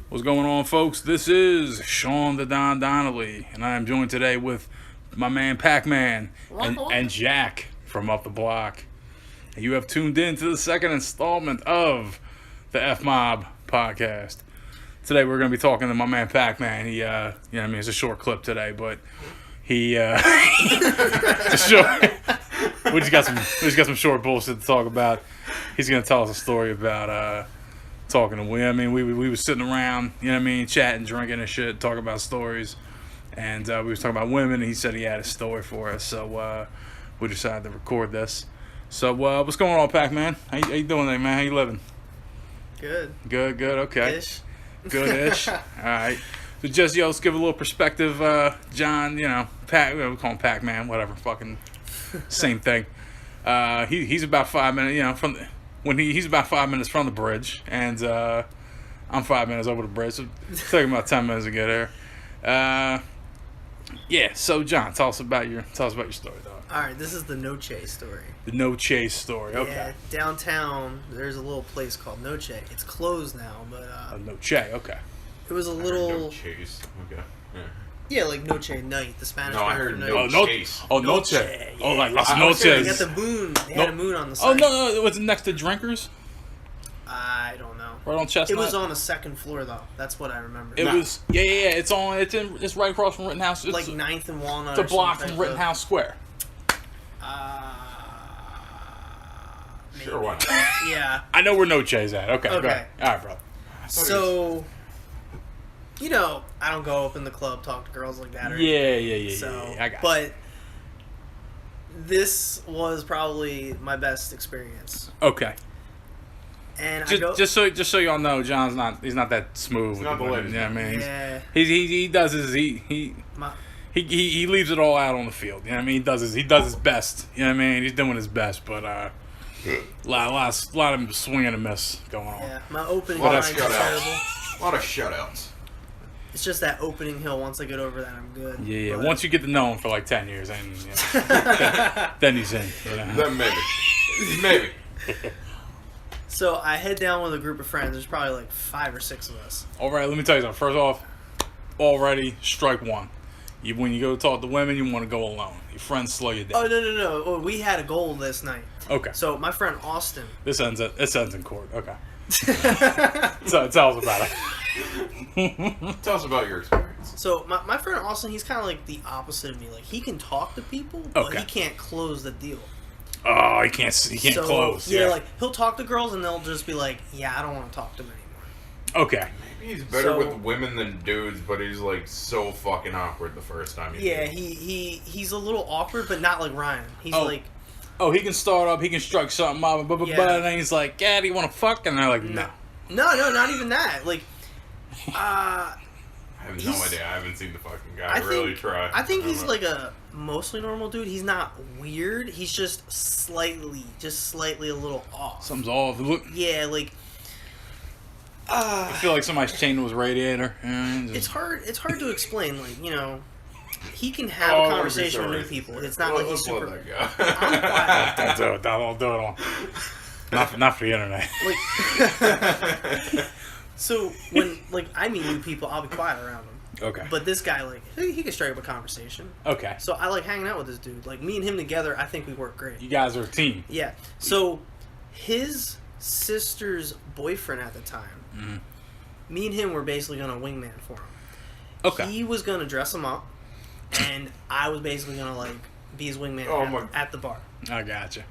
What's going on, folks? This is Sean the Don Donnelly, and I am joined today with my man Pac-Man and Jack from Up the Block. And you have tuned in to the second installment of the F-Mob podcast. Today we're going to be talking to my man Pac-Man. He, it's a short clip today, but he, just short. We just got some short bullshit to talk about. He's going to tell us a story about, talking to women. I mean, we was sitting around, chatting, drinking and shit, talking about stories. And we was talking about women, and he said he had a story for us. So we decided to record this. So what's going on, Pac-Man? How you doing there, man? How you living? Good. Good, okay. Ish. Good-ish. All right. So just, let's give a little perspective. John, we call him Pac-Man, whatever, fucking same thing. He's about 5 minutes, he's about 5 minutes from the bridge, and I'm 5 minutes over the bridge, so it's taking about 10 minutes to get there. So John, tell us about your story, dog. All right, this is the Noche story. The No Chase story, okay. Yeah, downtown, there's a little place called Noche. It's closed now, but Noche, okay. it was a little... No Chase, okay. Yeah, like Noche night, the Spanish No, I word heard for no night. Chase. Noche. Yeah. Oh, like Las They Noches. got the moon. They had a moon on the Oh, side. no, was it next to Drinkers? I don't know. Right on Chestnut? It was on the second floor, though. That's what I remember. It was, yeah. It's right across from Rittenhouse. It's like 9th and Walnut. It's a block something from like Rittenhouse Square. Maybe. Sure, why not? Yeah. I know where Noche's at. Okay. Go Okay. ahead. All right, bro. So, I don't go up in the club, talk to girls like that. Or Yeah. So, I got but this was probably my best experience. you. Okay. And Just so y'all know, John's not that smooth. He's not the women, latest. you know what I mean? Yeah. He does his he leaves it all out on the field. You know what I mean? He does his best. You know what I mean? He's doing his best, but a lot of swing and a miss going on. Yeah, my opening Lot line's of terrible. shutouts. A lot of shutouts. It's just that opening hill. Once I get over that, I'm good. Yeah. But- Once you get to know him for like 10 years, then then he's in. You know? Then maybe. So I head down with a group of friends. There's probably like 5 or 6 of us. All right, let me tell you something. First off, already strike one. When you go talk to women, you want to go alone. Your friends slow you Oh down. no! Oh, we had a goal this night. Okay. So my friend Austin. This ends in court. Okay. So tell us about it. Tell us about your experience. So my friend Austin, he's kind of like the opposite of me. Like he can talk to people, but Okay. he can't close the deal. Oh, he can't So, close. Yeah, like he'll talk to girls and they'll just be like, "Yeah, I don't want to talk to them anymore." Okay. Maybe he's better So- with women than dudes, but he's like so fucking awkward the first time. Yeah, he's a little awkward, but not like Ryan. He's Oh. like, Oh, he can start up. He can strike something up, and Yeah. and then he's like, "Yeah, do you want to fuck?" And they're like, "No." no, not even that. Like, I have no he's- idea. I haven't seen the fucking guy. I Really think try. I think don't he's know. like a mostly normal dude. He's not weird. He's just slightly a little off. Something's off. Look, Yeah, like. I feel like somebody's chained to his radiator. It's hard to explain. Like, he can have Oh, a I'm conversation with sorry. new people. It's not like he's Let's super. let that go. I'm quiet. Don't do it on. Not for the internet. Like, so when I meet new people, I'll be quiet around them. Okay. But this guy, he can strike up a conversation. Okay. So I like hanging out with this dude. Like, me and him together, I think we work great. You guys are a team. Yeah. So his sister's boyfriend at the time, me and him were basically gonna wingman for him. Okay. He was gonna dress him up, and I was basically gonna be his wingman at the bar. I gotcha.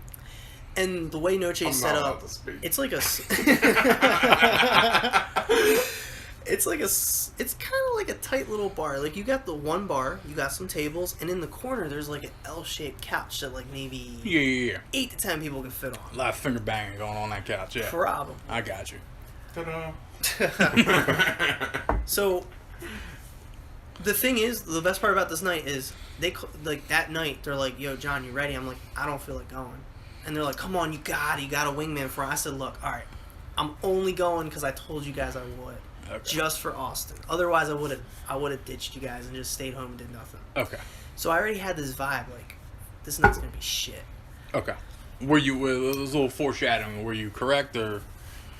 And the way Noche I'm is set not up, allowed to speak. it's like a. It's kind of like a tight little bar. Like, you got the one bar, you got some tables, and in the corner there's like an L-shaped couch that maybe Yeah. 8 to 10 people can fit A on. lot of finger banging going on that couch. Yeah. Probably. I got you. Ta-da. So, the thing is, the best part about this night is that night they're like, "Yo, John, you ready?" I'm like, "I don't feel like going," and they're like, "Come on, you got a wingman for." I said, "Look, all right, I'm only going because I told you guys I would, just for Austin. Otherwise, I would have ditched you guys and just stayed home and did nothing." Okay. So I already had this vibe, like, this night's gonna be shit. Okay. Were you, it was a little foreshadowing, were you correct or?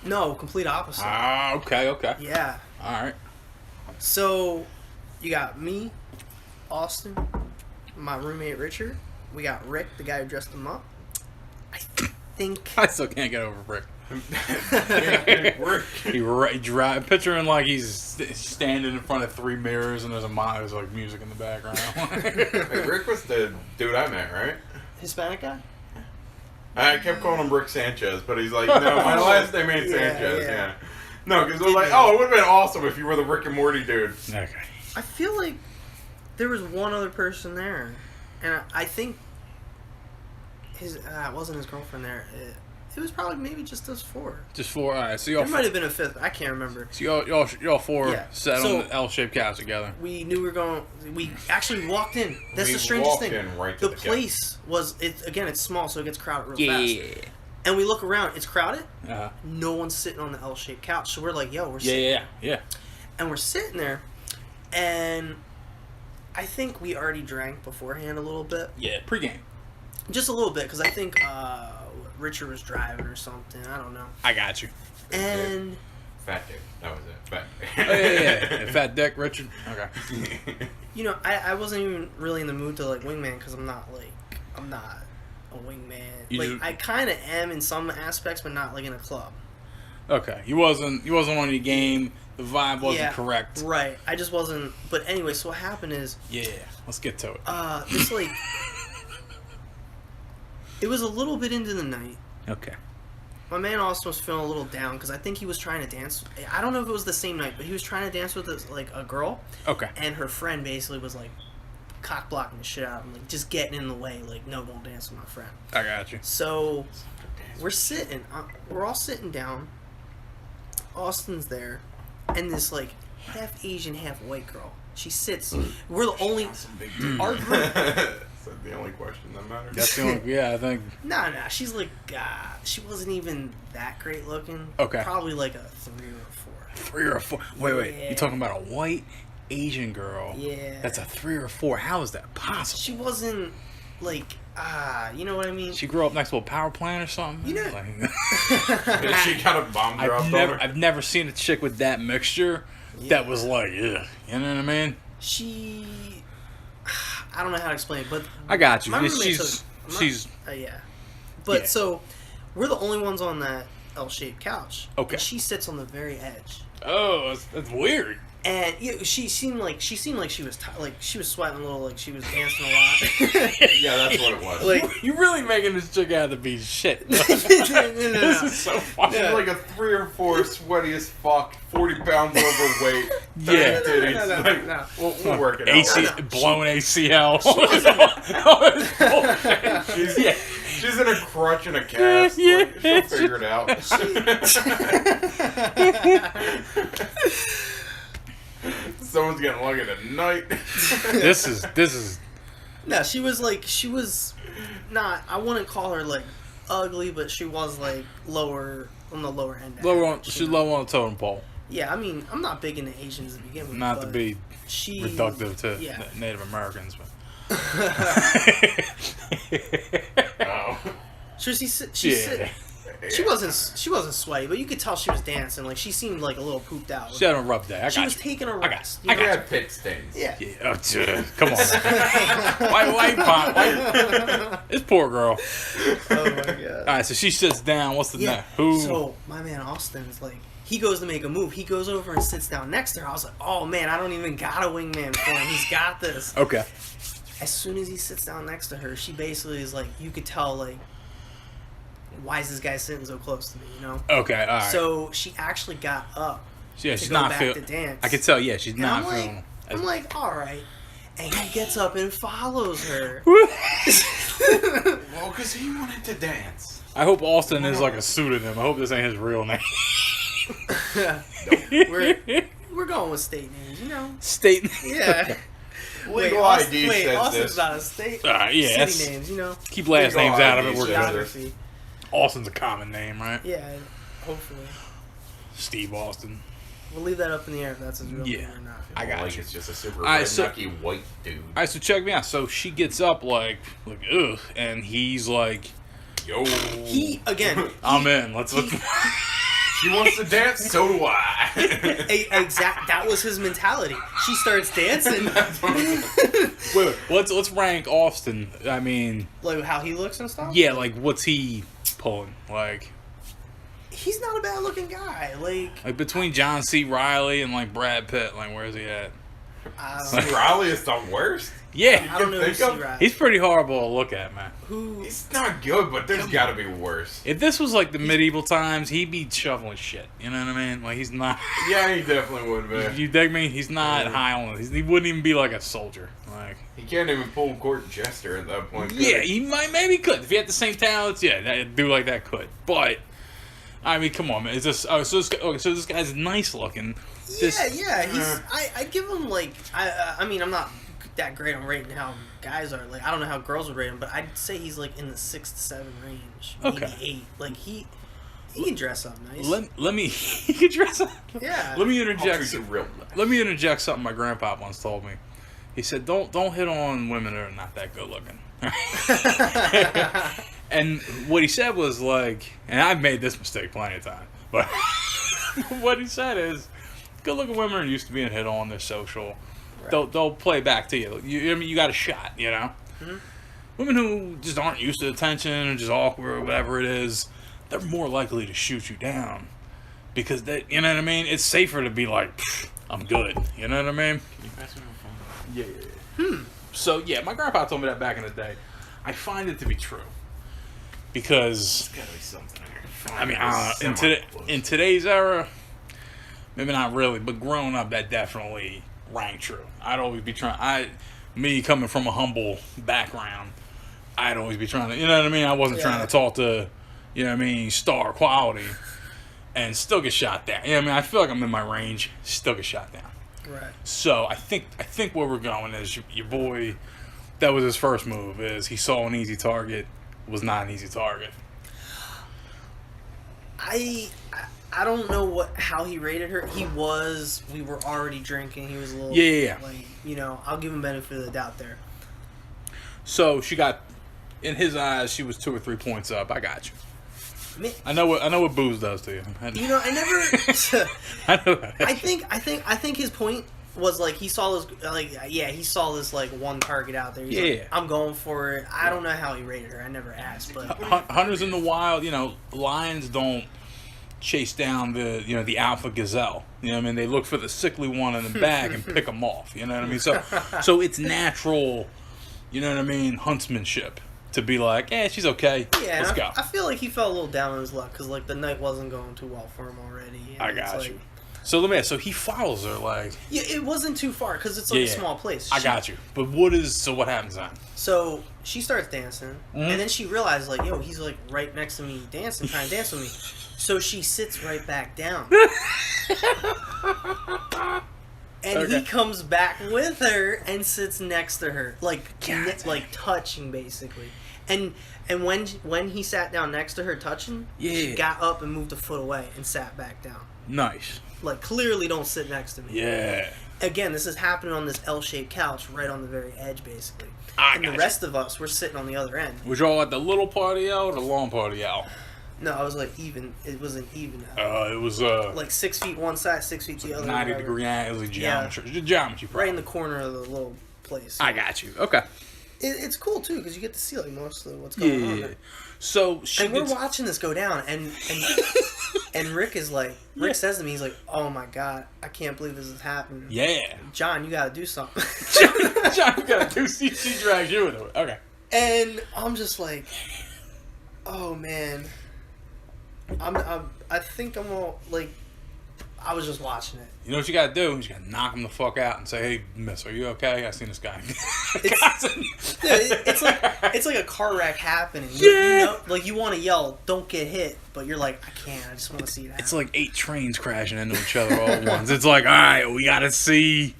No, complete opposite. Ah, okay. Yeah. All right. So, you got me, Austin, my roommate Richard. We got Rick, the guy who dressed him up. I think. I still can't get over Rick. Rick. He drive picturing like he's standing in front of 3 mirrors and there's like music in the background. Hey, Rick was the dude I met, right? Hispanic guy? I kept calling him Rick Sanchez, but he's like, no, my last name ain't Yeah, Sanchez. yeah. Yeah. No, because it was like, oh, it would have been awesome if you were the Rick and Morty dude. Okay. I feel like there was one other person there. And I think it wasn't his girlfriend there. It was probably maybe just us 4. Just 4. All right. So There y'all. might have been a 5th. I can't remember. So y'all 4 Yeah. sat So- on the L-shaped couch together. We knew we were going. We actually walked in. That's We the strangest walked thing. in right to the the place was it's small, so it gets crowded real fast. And we look around. It's crowded. Uh-huh. No one's sitting on the L-shaped couch. So we're like, yo, we're Yeah. sitting. Yeah. And we're sitting there, and I think we already drank beforehand a little bit, Yeah. Pre-game. just a little bit, because I think Richard was driving or something. I don't know. I got you. And Fat dude. That was it. Fat Oh, yeah. Fat Dick, Richard. Okay. dude. you know, I wasn't even really in the mood to like wingman, because I'm not a wingman. You Like just- I kind of am in some aspects, but not like in a club. Okay. He wasn't on your game. The vibe wasn't Yeah, correct. Right. I just wasn't. But anyway, so what happened is, Yeah. Let's get to it. this like, it was a little bit into the night. Okay. My man Austin was feeling a little down because I think he was trying to dance. I don't know if it was the same night, but he was trying to dance with a girl, Okay. and her friend basically was like cock blocking the shit out of him, like just getting in the way, like no, don't dance with my friend. I got you. So we're all sitting down. Austin's there, and this like half Asian, half white girl. She sits. We're the only our group. That's the only question that matters. That's the only. Yeah, I think. Nah. She's like, she wasn't even that great looking. Okay. Probably like a 3 or 4. 3 or 4. Wait. Yeah. You're talking about a white Asian girl. Yeah. That's a 3 or 4. How is that possible? She wasn't like you know what I mean? She grew up next to a power plant or something. You know- Like, She got a bomb dropped on her. I've never seen a chick with that mixture that was like, ugh. You know what I mean? She, I don't know how to explain it, but I got you. my roommate She's yeah. But Yeah. so we're the only ones on that L-shaped couch. Okay. And she sits on the very edge. oh, that's weird. And she seemed like she was like she was sweating a little, like she was dancing a lot. Yeah, that's what it was. Like- You really making this chick out to be shit. no. This is so funny. She's like a 3 or 4 sweaty as fuck, 40 pounds overweight. Yeah. Titties. No. We'll work it out. AC, blown ACL. She's, she's in a crutch and a cast. Yeah. Like, she'll figure it out. Someone's getting lucky tonight. This is No, she was not. I wouldn't call her like ugly, but she was like lower on the lower end. low on. average, She's you know? low on the totem pole. Yeah, I mean, I'm not big into Asians to begin with. Not to but be she reductive to yeah. Native Americans, but Oh. She wasn't sweaty, but you could tell she was dancing. Like she seemed like a little pooped out. she had a rough day. I She got was you. taking a I got rest. you. I you She know? had pit stains. Yeah. Yeah, oh, come on. Why, this poor girl. Oh my god. All right, so she sits down. What's the Yeah. next? Who? So my man Austin's like, he goes to make a move. He goes over and sits down next to her. I was like, oh man, I don't even got a wingman for him. He's got this. Okay. As soon as he sits down next to her, she basically is like, you could tell like, why is this guy sitting so close to me? You know. Okay. All right. So she actually got up yeah, to she's go not back feeling. to dance. I can tell. Yeah, she's And not I'm feeling. like, I'm like, all right. And he gets up and follows her. Well, because he wanted to dance. I hope Austin is like a pseudonym. I hope this ain't his real name. We're going with state names, you know. State. Yeah. Legal ID says Austin's this. not a state. Yeah, City names, you know. keep last Legal names out of it. ID We're says good. Geography. Austin's a common name, right? Yeah, hopefully. Steve Austin. We'll leave that up in the air if that's his real Yeah. name or not. I got Like you. it's just a super Alright, so- rednecky white dude. All right, so check me out. So she gets up like ugh, and he's like, Yo. He again. I'm in. Let's. He She wants to dance, so do I. That was his mentality. She starts dancing. Wait, let's rank Austin. I mean, Like how he looks and stuff? yeah, like what's he pulling? Like He's not a bad looking guy. Like between John C. Reilly and like Brad Pitt, like where's he at? I don't C. know. Riley is the worst. Yeah, I don't know who Think of- C-Rod. he's pretty horrible to look at, man. Who? He's not good, but there's got to be worse. If this was like the medieval times, he'd be shoveling shit. You know what I mean? Like he's not. Yeah, he definitely would be. You dig me? He's not Yeah. high on it. He wouldn't even be like a soldier. Like He can't even pull court jester at that point. could yeah, he? he might maybe could if he had the same talents. Yeah, a dude like that could. But I mean, come on, man. Is this? Oh, so this guy's nice looking. Yeah. He's. I give him like. I mean, I'm not that great on rating how guys are. Like, I don't know how girls would rate him, but I'd say he's like in the 6 to 7 range. Maybe Okay. 8. Like he can dress up nice. Let me. He could dress up. Yeah. Let me I'll interject. treat you real nice. Let me interject something my grandpa once told me. He said, "Don't hit on women that are not that good looking." And what he said was like, and I've made this mistake plenty of times, but what he said is, good looking women are used to being hit on. They're social. Right. They'll play back to you. I mean, you got a shot, you know. Mm-hmm. Women who just aren't used to attention or just awkward or whatever it is, they're more likely to shoot you down because they, you know what I mean. It's safer to be like, I'm good. You know what I mean? Yeah. So yeah, my grandpa told me that back in the day. I find it to be true because There's gotta be something here. I mean, in today's era, maybe not really, but growing up, that definitely rang true. I'd always be trying. Me coming from a humble background, I'd always be trying to. You know what I mean? I wasn't trying to talk to, you know what I mean, star quality, and still get shot down. You know what I mean? I feel like I'm in my range, still get shot down. Right. So I think where we're going is your boy. That was his first move. Is he saw an easy target, was not an easy target. I don't know how he rated her. We were already drinking. He was a little Yeah. like, you know, I'll give him benefit of the doubt there. So she got, in his eyes, she was 2 or 3 points up. I got you. I mean, I know what booze does to you. you know, I never. I know. I think his point was like he saw this he saw this like one target out there. He's like, Yeah. I'm going for it. I don't know how he rated her. I never asked, but Hunters in the wild, you know, lions don't chase down the alpha gazelle. You know what I mean? They look for the sickly one in the back and pick them off. You know what I mean? So it's natural, you know what I mean, huntsmanship to be like, she's okay. yeah, Let's go. I feel like he felt a little down on his luck because like the night wasn't going too well for him already. And I it's got like- you. So let me ask. So he follows her like. Yeah, it wasn't too far because it's like a Yeah. small place. I got you. But what happens then? So she starts dancing, Mm-hmm. and then she realizes, like, yo, he's like right next to me dancing, trying to dance with me. So she sits right back down. And Okay. he comes back with her and sits next to her, like God. like touching basically. And when he sat down next to her touching, she Yeah. got up and moved a foot away and sat back down. Nice. Like, clearly don't sit next to me. Yeah. Again, this is happening on this L-shaped couch right on the very edge, basically. I And the gotcha. rest of us were sitting on the other end. Was y'all at the little party out or the long party out? No, I was like even. It wasn't even. Out. It was Like 6 feet one side, 6 feet the other. 90 whatever. degree angle. It was a Yeah. geometry. It's a geometry Right in problem. the corner of the little place. I got you. Okay. It's cool too because you get to see like most of what's going on. Yeah. There. So she And we're gets, watching this go down, and Rick is like, Rick says to me, he's like, "Oh my god, I can't believe this is happening." yeah. John, you gotta do something. John, you gotta do. She drags you into it. Okay. And I'm just like, oh man, I think I'm all like, I was just watching it. You know what you gotta do? You gotta knock him the fuck out and say, "Hey, miss, are you okay? I seen this guy." It's like a car wreck happening. Yeah. You know, like you want to yell, "Don't get hit," but you're like, I can't. I just want to see that. It's like 8 trains crashing into each other all at once. It's like, all right, we gotta see.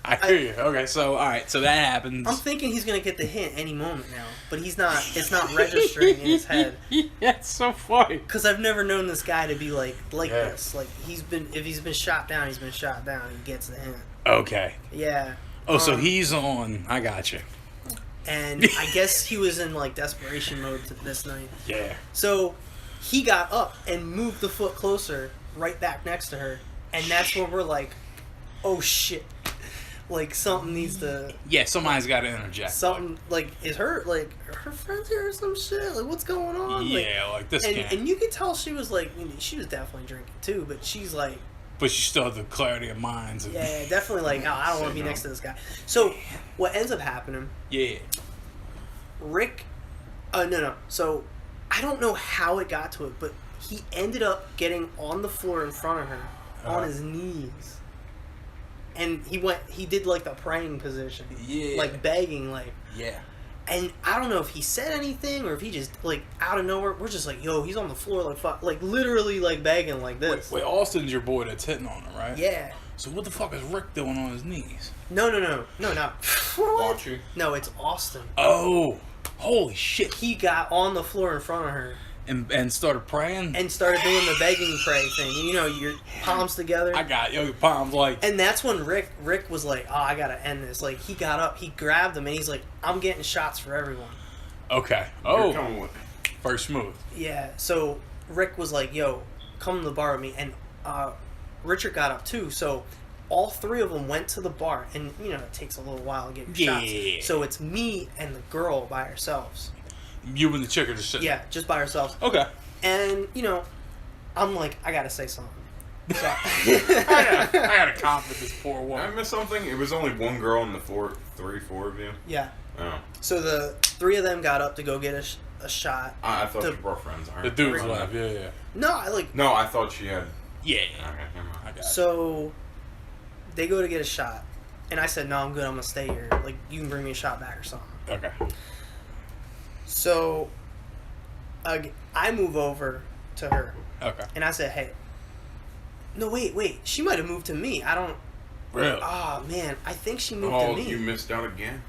I hear you. Okay, so all right, so that happens. I'm thinking he's gonna get the hint any moment now, but he's not. It's not registering in his head. That's so funny. Because I've never known this guy to be like Yeah. this. Like if he's been shot down, he's been shot down. He gets the hint. Okay. Yeah. Oh, so he's on. I got you. And I guess he was in like desperation mode this night. Yeah. So he got up and moved the foot closer, right back next to her, and that's when we're like, oh shit, like something needs to. Yeah, somebody's got to interject. Something like is her friends here or some shit? Like what's going on? Yeah, like this and, can't. and you could tell she was like, she was definitely drinking too, but she's like. But she still had the clarity of minds. Yeah, definitely like, oh, I don't want to be next to this guy. So, what ends up happening, Yeah. Rick, no. So, I don't know how it got to it, but he ended up getting on the floor in front of her, on his knees. And he did like the praying position. Yeah. Like begging, like. Yeah. And I don't know if he said anything or if he just, like, out of nowhere, we're just like, yo, he's on the floor, like, fuck, like, literally, like, begging like this. Wait, Austin's your boy that's hitting on her, right? Yeah. So what the fuck is Rick doing on his knees? No. Watching. No, it's Austin. Oh, holy shit! He got on the floor in front of her And started praying. and started doing the begging pray thing. You know, your palms together. I got your palms like. And that's when Rick was like, oh, I gotta end this. Like, he got up, he grabbed him, and he's like, I'm getting shots for everyone. Okay. You're Oh, coming with very smooth. Yeah, so Rick was like, yo, come to the bar with me. And Richard got up too, so all three of them went to the bar. And, you know, it takes a little while to get your shots. So it's me and the girl by ourselves. You and the chick are just sitting. Yeah, just by ourselves. Okay. And, you know, I'm like, I gotta say something. So, I gotta comfort this poor Did I woman. miss something? It was only one girl in the four of you. yeah. Oh, So the three of them got up to go get a shot. I thought The- you brought friends. The dude's left. Yeah, yeah. No, I like. No, I thought she had. Yeah. Okay, never mind. I got it. So they go to get a shot, and I said, no, I'm good. I'm gonna stay here. Like, you can bring me a shot back or something. Okay. So I move over to her, Okay. and I said, hey. No, wait. She might have moved to me. I don't. Really? Oh man, I think she moved Oh, to me. you missed out again.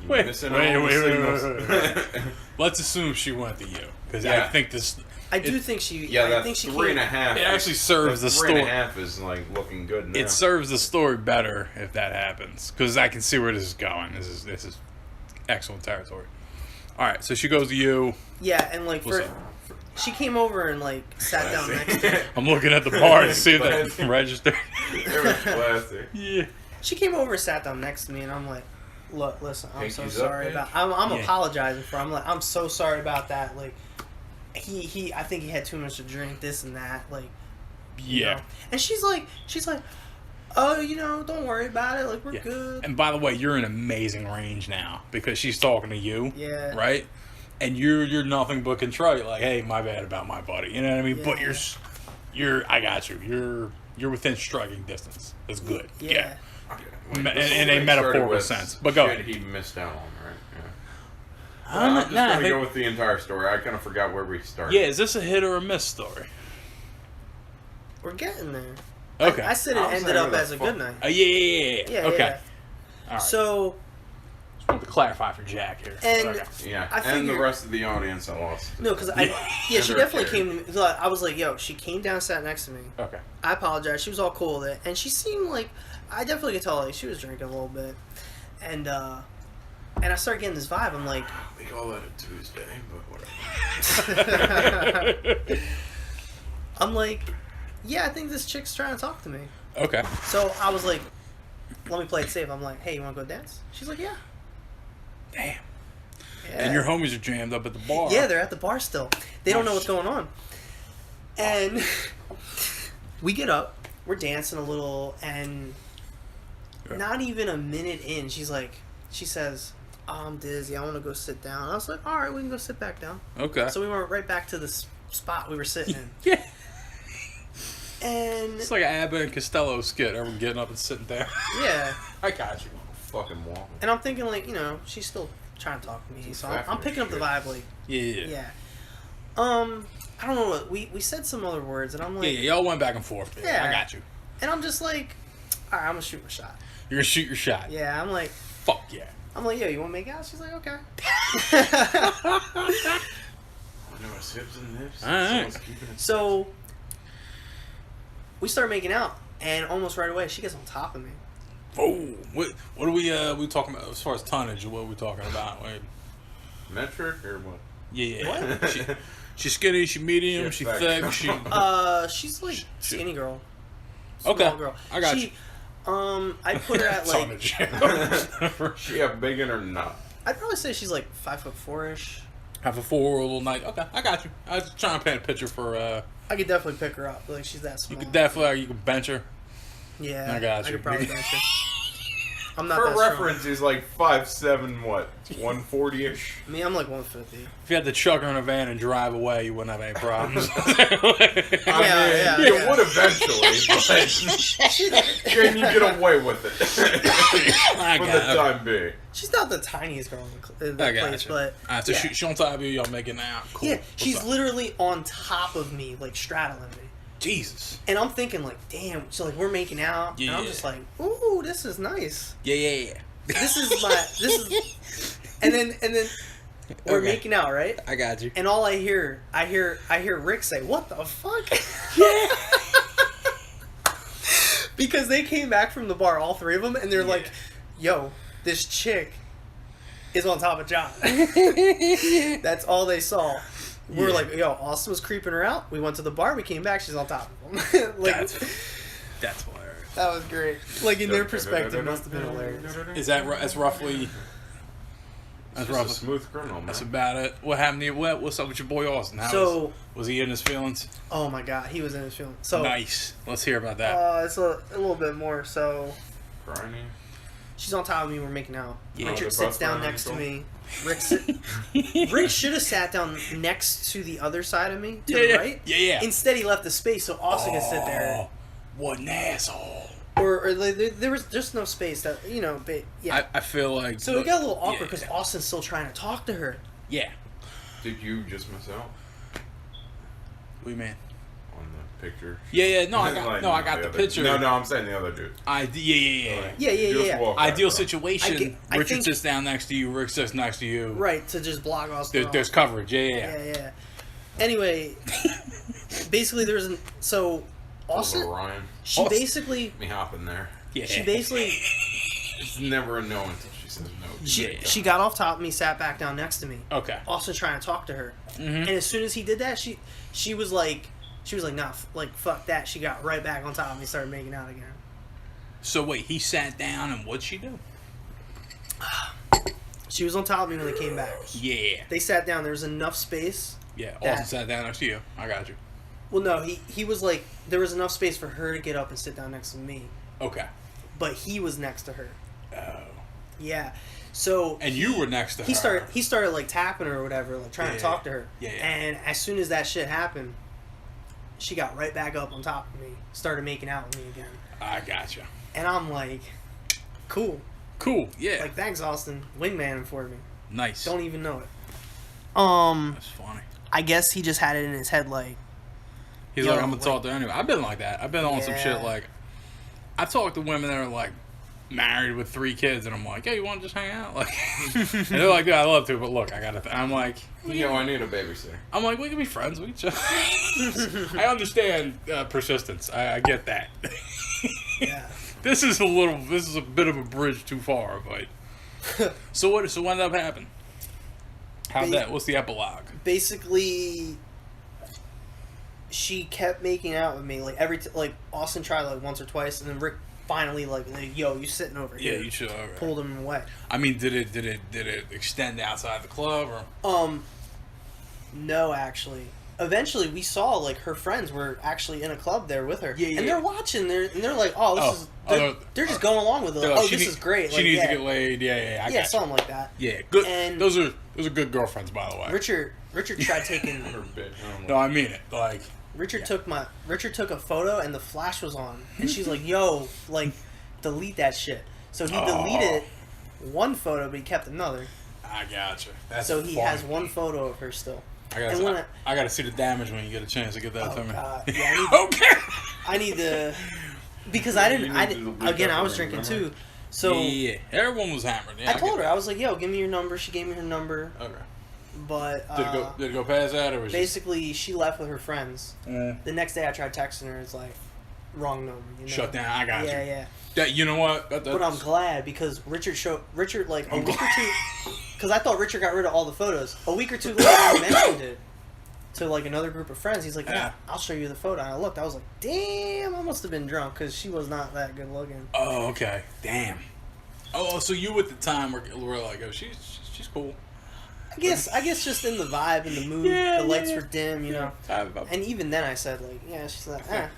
You Wait, missing wait, all the wait. signals. Let's assume she went to you, because I Yeah. think this. I do think she. Yeah, I that think she three and a came- half. It actually serves the Three and a story. half is like looking good now. It serves the story better if that happens, because I can see where this is going. This is excellent territory. All right, so she goes to you. Yeah, and like What's for, she came over and like sat down next to me. I'm looking at the bar to see if that Classic. registered. It was plastic. Yeah. She came over and sat down next to me, and I'm like, "Look, listen, I'm so Pinkies up, sorry bitch. about. I'm Yeah. apologizing for. I'm like, I'm so sorry about that. Like, he, I think he had too much to drink, this and that. Like, you Yeah. know. And she's like, oh, you know, don't worry about it. Like, we're Yeah. good. And by the way, you're in amazing range now because she's talking to you. Yeah. Right? And you're nothing but contrite. Like, hey, my bad about my buddy. You know what I mean? But Yeah. you're I got you. You're within striking distance. That's good. Yeah. Okay. In this a whole thing metaphorical started with sense. But go shit ahead. he missed out on, right? Yeah. I'm I'm just nah, going to hey- go with the entire story. I kind of forgot where we started. Yeah, is this a hit or a miss story? We're getting there. Okay. I said it I was ended saying up where the as a fuck- good night. Yeah. Yeah. Okay. Yeah. All right. So, Just wanted to clarify for Jack here. And- Okay. Yeah, I and the figured- rest of the audience I lost. no, because Yeah. yeah, she Under definitely care. came to me. So I was like, yo, she came down, sat next to me. Okay. I apologize. She was all cool with it, and she seemed like I definitely could tell like she was drinking a little bit, and I started getting this vibe. I'm like, We call that a Tuesday, but whatever. I'm like, yeah, I think this chick's trying to talk to me. Okay. So I was like, let me play it safe. I'm like, hey, you want to go dance? She's like, yeah. Damn. Yeah. And your homies are jammed up at the bar. Yeah, they're at the bar still. They don't know what's going on. And we get up, we're dancing a little, and Yeah. not even a minute in, she says, oh, I'm dizzy, I want to go sit down. I was like, all right, we can go sit back down. Okay. So we went right back to the spot we were sitting in. Yeah. And It's like an Abbott and Costello skit. Everyone getting up and sitting down. yeah, I got you. Fucking wall. and I'm thinking like, you know, she's still trying to talk to me, so I'm Exactly. picking up the vibe like, Yeah. yeah. I don't know what we said some other words, and I'm Yeah, like, yeah, y'all went back and forth. Man. Yeah. I got you. and I'm just like, all right, I'm gonna shoot my shot. You're gonna shoot your shot. Yeah, I'm like, Fuck yeah. yo, you want to make out? She's like, okay. I know it's hips and nips. All right. Someone's keeping it. So we start making out, and almost right away she gets on top of me. Oh, what are we talking about as far as tonnage? What are we talking about? Wait. Metric or what? Yeah. She's skinny. She medium. She thick. She. She's like skinny girl. Okay. Small girl. I got you. I'd put her at It's on the like. gym. She a big in her nut. I'd probably say she's like 5'4"-ish. Have a 4 a little night. Okay, I got you. I was trying to paint a picture for. I could definitely pick her up. Like she's that You small. could definitely. You could bench her. Yeah. I got you. I could probably bench her. I'm not For that strong. reference, he's like 5'7", what, 140-ish? Me, I'm like 150. If you had to chuck her in a van and drive away, you wouldn't have any problems. Yeah. You would eventually, but can you get away with it I for the got it. time being? She's not the tiniest girl in the I got place, you. but Alright, so yeah. she on top of you, y'all making out. Cool. Yeah, What's she's up? literally on top of me, like straddling me. Jesus. And I'm thinking like, damn, so like we're making out, and I'm Yeah. just like, ooh, this is nice. Yeah. This is and then we're Okay. making out, right? I got you. And all I hear Rick say, "What the fuck?" Because they came back from the bar, all three of them, and they're like, "Yo, this chick is on top of John." That's all they saw. We're Yeah. like, "Yo, Austin was creeping her out. We went to the bar. We came back. She's on top of him." Like, That's hilarious. that was great. Like in their perspective, must have been hilarious. Is that that's roughly? That's Just a roughly. smooth criminal, man. That's about it. What happened to you? What's up with your boy Austin? Was he in his feelings? Oh my god, he was in his film. So Nice. Let's hear about that. it's a little bit more. So Grinding. she's on top of me. We're making out. Yeah. Richard Oh, sits they're down both next to grinding. me. Rick should have sat down next to the other side of me, to the right. Yeah. Instead, he left the space so Austin could sit there. Oh, what an asshole. Or there was just no space that But yeah. I feel like. So it got a little awkward because yeah. Austin's still trying to talk to her. Yeah. Did you just miss out What do you mean? on the picture? Yeah. No, I Like, got the other- picture. No, I'm saying the other dude. Yeah. Yeah. Walk back, Ideal bro. situation. I Richard think- sits down next to you. Rick sits next to you. Right, to just block Austin. There's off. coverage. Yeah. Yeah. Anyway, basically, so Austin. Little Ryan. She Austin- basically. Me hopping there. Yeah. She basically. It's never a no until she says no. She got off top of me, sat back down next to me. Okay. Austin trying to talk to her, Mm-hmm. and as soon as he did that, she was like, nah, like fuck that. She got right back on top of me, started making out again. So wait, he sat down and what'd she do? She was on top of me when they came back. Yeah. They sat down. There was enough space. Yeah. That- Austin sat down next to you. I got you. Well, no, he was like, there was enough space for her to get up and sit down next to me, Okay. but he was next to her. Oh. Yeah. So And you were next to her. he started like tapping her or whatever, like trying to Yeah. talk to her. Yeah. And as soon as that shit happened, she got right back up on top of me, started making out with me again. I got you. And I'm like, cool. Cool. Yeah. Like, thanks, Austin. Wingman for me. nice. Don't even know it. That's funny. I guess he just had it in his head, like, He's Yo, like, I'm gonna like- talk to her anyway. I've been like that. I've been on some Yeah. shit like. I've talked to women that are like married with 3 kids, and I'm like, hey, you want to just hang out? Like, and they're like, yeah, I love to, but look, I gotta. I'm like, Yo, I need a babysitter. we can be friends. We can just. I understand persistence. I get that. yeah. This is a bit of a bridge too far, but. So what ended up happening? What's the epilogue? Basically, she kept making out with me, like, like, Austin tried, like, once or twice, and then Rick finally, like yo, you sitting over Yeah, here. you should. All right. Pulled him away. I mean, did it extend outside the club or? No, actually. Eventually, we saw like her friends were actually in a club there with her, Yeah, yeah. and they're watching. They're like, "Oh, they're just going along with it. They're Like, like, this is great." She Like, needs yeah, to get laid. Yeah, I yeah, got you. something like that. Yeah, good. And- Those are good girlfriends, by the way. Richard tried taking. Her bitch. I don't No, know. I mean it. Like, Richard took a photo and the flash was on, and she's like, "Yo, like, delete that shit." So he deleted one photo, but he kept another. I gotcha. That's So he funny. has one photo of her still. I and when gotta see the damage when you get a chance to get that Oh, to me. God. Yeah, I Okay. I need to, because You I need to didn't. delete Again, that I was from drinking your memory. too. So Yeah, everyone was hammered. Yeah, I told get her, I was like, "Yo, give me your number." She gave me her number, that. Okay. but Did it go past that or was basically she left with her friends. just The next day, I tried texting her. It's like wrong number. You know? shut down? I got Yeah, you. yeah. That you know what? But I'm glad because Richard like a I'm week or two. because I thought Richard got rid of all the photos. A week or two later, I mentioned it to like another group of friends. He's like, "Yeah, I'll show you the photo." And I looked. I was like, "Damn, I must have been drunk because she was not that good looking." Oh, okay. Damn. Oh, so you at the time were like, "Oh, she's cool." I guess just in the vibe, in the mood, the lights were dim, you know. And even then, I said like, "Yeah, she's like, I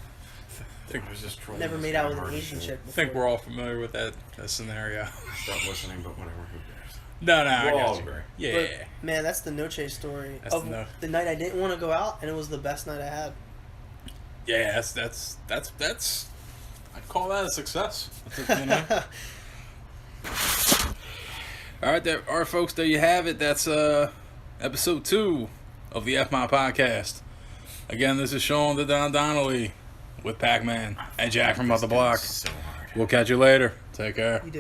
was just trolling. never made out with an Asian chick I before." think we're all familiar with that scenario. Stop listening, but whatever. Who cares? No, I We'll got all you. agree. Yeah. But, man, that's the Noche story That's of the night I didn't want to go out, and it was the best night I had. Yeah, that's. I'd call that a success. You know? All right, folks. There you have it. That's episode 2 of the F My Podcast. Again, this is Sean the Don Donnelly with Pac-Man and Jack from Up the Block. So hard. We'll catch you later. Take care. You did